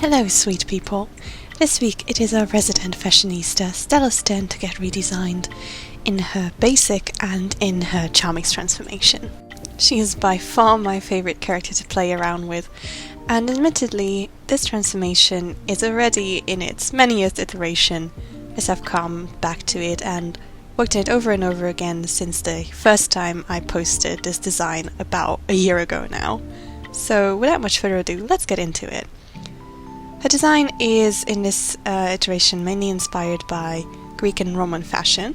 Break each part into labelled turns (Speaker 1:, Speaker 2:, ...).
Speaker 1: Hello sweet people. This week it is our resident fashionista Stella's turn to get redesigned in her basic and in her charmix transformation. She is by far my favourite character to play around with, and admittedly this transformation is already in its many years iteration as I've come back to it and worked on it over and over again since the first time I posted this design about a year ago now. So without much further ado, let's get into it. Her design is, in this iteration, mainly inspired by Greek and Roman fashion,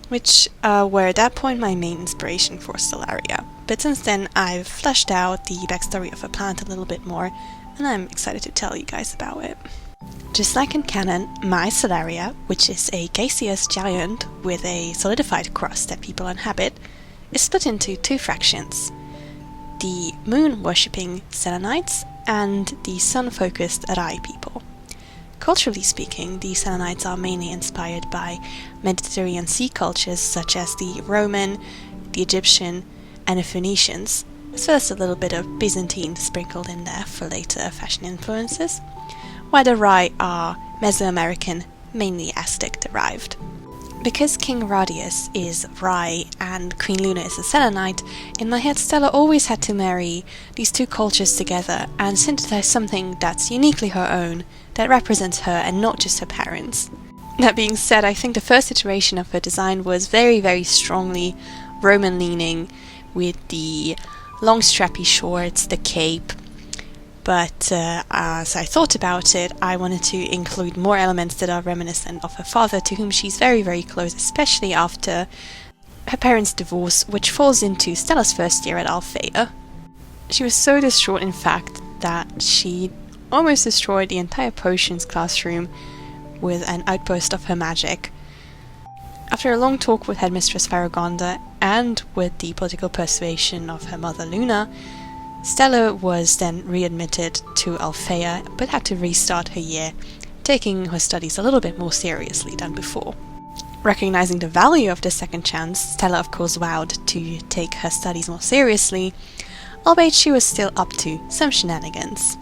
Speaker 1: which were at that point my main inspiration for Stellaria. But since then I've fleshed out the backstory of her planet a little bit more, and I'm excited to tell you guys about it. Just like in canon, my Stellaria, which is a gaseous giant with a solidified crust that people inhabit, is split into two fractions: the moon-worshipping Selenites and the sun-focused Arai people. Culturally speaking, the Selenites are mainly inspired by Mediterranean sea cultures such as the Roman, the Egyptian, and the Phoenicians, as well as a little bit of Byzantine sprinkled in there for later fashion influences, while the Arai are Mesoamerican, mainly Aztec-derived. Because King Radius is Rai and Queen Luna is a Selenite, in my head Stella always had to marry these two cultures together and synthesize something that's uniquely her own, that represents her and not just her parents. That being said, I think the first iteration of her design was very strongly Roman-leaning, with the long strappy shorts, the cape, but as I thought about it, I wanted to include more elements that are reminiscent of her father, to whom she's very close, especially after her parents' divorce, which falls into Stella's first year at Althea. She was so distraught, in fact, that she almost destroyed the entire potions classroom with an outburst of her magic. After a long talk with Headmistress Faragonda and with the political persuasion of her mother Luna, Stella was then readmitted to Althea, but had to restart her year, taking her studies a little bit more seriously than before. Recognizing the value of the second chance, Stella of course vowed to take her studies more seriously, albeit she was still up to some shenanigans.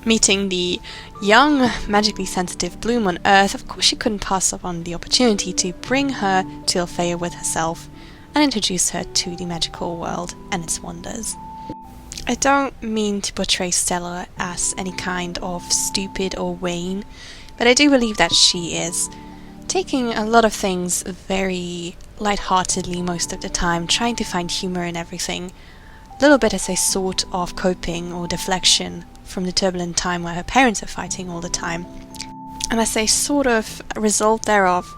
Speaker 1: Meeting the young, magically sensitive bloom on Earth, of course she couldn't pass up on the opportunity to bring her to Althea with herself and introduce her to the magical world and its wonders. I don't mean to portray Stella as any kind of stupid or vain, but I do believe that she is taking a lot of things very lightheartedly most of the time, trying to find humor in everything, a little bit as a sort of coping or deflection from the turbulent time where her parents are fighting all the time. And as a sort of result thereof,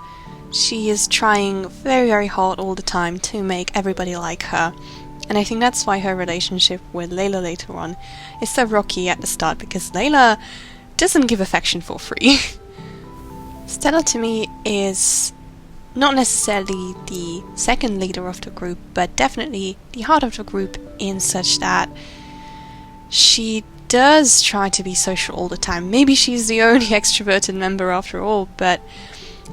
Speaker 1: she is trying very hard all the time to make everybody like her. And I think that's why her relationship with Layla later on is so rocky at the start, because Layla doesn't give affection for free. Stella to me is not necessarily the second leader of the group, but definitely the heart of the group, in such that she does try to be social all the time. Maybe she's the only extroverted member after all, but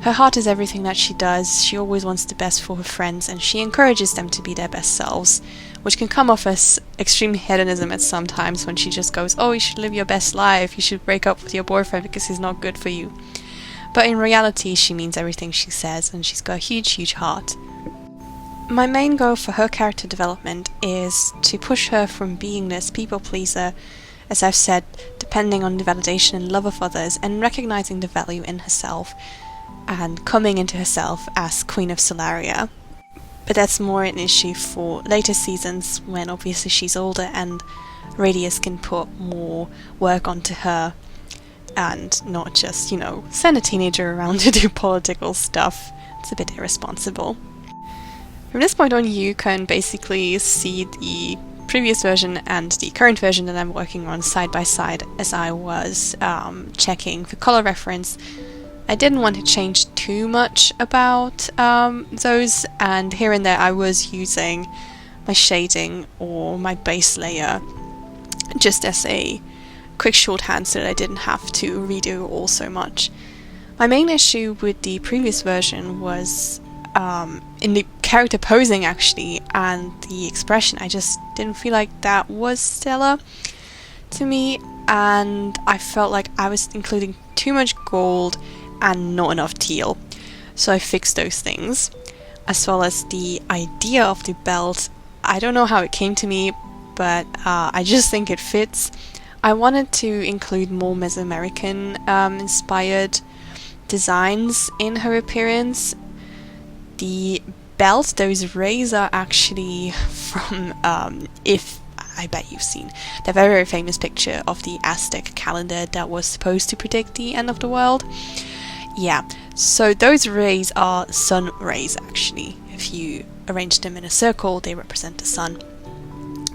Speaker 1: her heart is everything that she does. She always wants the best for her friends, and she encourages them to be their best selves, which can come off as extreme hedonism at some times, when she just goes, oh, you should live your best life, you should break up with your boyfriend because he's not good for you. But in reality, she means everything she says, and she's got a huge heart. My main goal for her character development is to push her from being this people pleaser, as I've said, depending on the validation and love of others, and recognizing the value in herself, and coming into herself as Queen of Stellaria. But that's more an issue for later seasons, when obviously she's older and Radius can put more work onto her and not just, send a teenager around to do political stuff. It's a bit irresponsible. From this point on, you can basically see the previous version and the current version that I'm working on side by side as I was checking for color reference. I didn't want to change too much about those, and here and there I was using my shading or my base layer just as a quick shorthand so that I didn't have to redo all so much. My main issue with the previous version was in the character posing actually, and the expression. I just didn't feel like that was Stella to me. and I felt like I was including too much gold and not enough teal. So I fixed those things. As well as the idea of the belt, I don't know how it came to me, but I just think it fits. I wanted to include more Mesoamerican inspired designs in her appearance. The belt, those rays are actually from, if I bet you've seen the very, very famous picture of the Aztec calendar that was supposed to predict the end of the world. Yeah, so those rays are sun rays actually. If you arrange them in a circle, they represent the sun.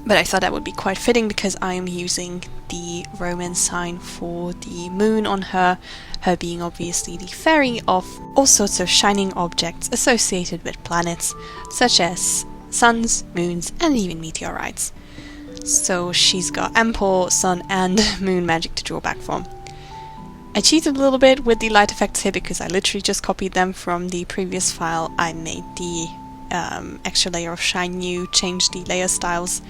Speaker 1: But I thought that would be quite fitting because I am using the Roman sign for the moon on her, her being obviously the fairy of all sorts of shining objects associated with planets, such as suns, moons, and even meteorites. So she's got ample sun and moon magic to draw back from. I cheated a little bit with the light effects here because I literally just copied them from the previous file. I made the extra layer of shine new, changed the layer styles,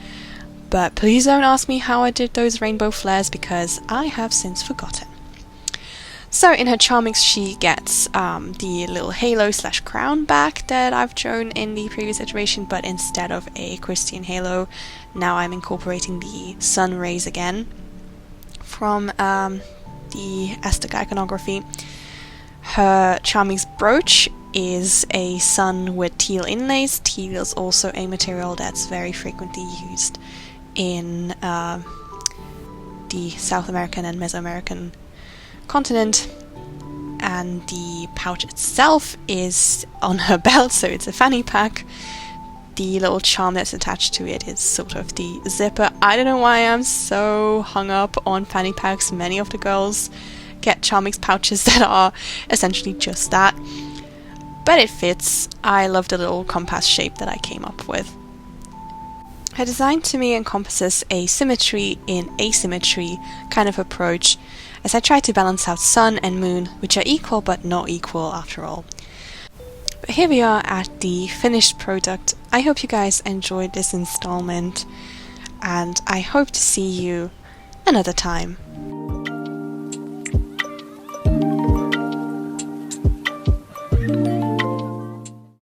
Speaker 1: but please don't ask me how I did those rainbow flares because I have since forgotten. So in her charmix she gets the little halo slash crown back that I've drawn in the previous iteration, but instead of a Christian halo, now I'm incorporating the sun rays again from the Aztec iconography. Her charmix brooch is a sun with teal inlays. Teal is also a material that's very frequently used in the South American and Mesoamerican continent. And the pouch itself is on her belt, so it's a fanny pack. The little charm that's attached to it is sort of the zipper. I don't know why I'm so hung up on fanny packs. Many of the girls get charmix pouches that are essentially just that. But it fits. I love the little compass shape that I came up with. Her design to me encompasses a symmetry in asymmetry kind of approach, as I try to balance out sun and moon, which are equal but not equal after all. But here we are at the finished product. I hope you guys enjoyed this installment, and I hope to see you another time.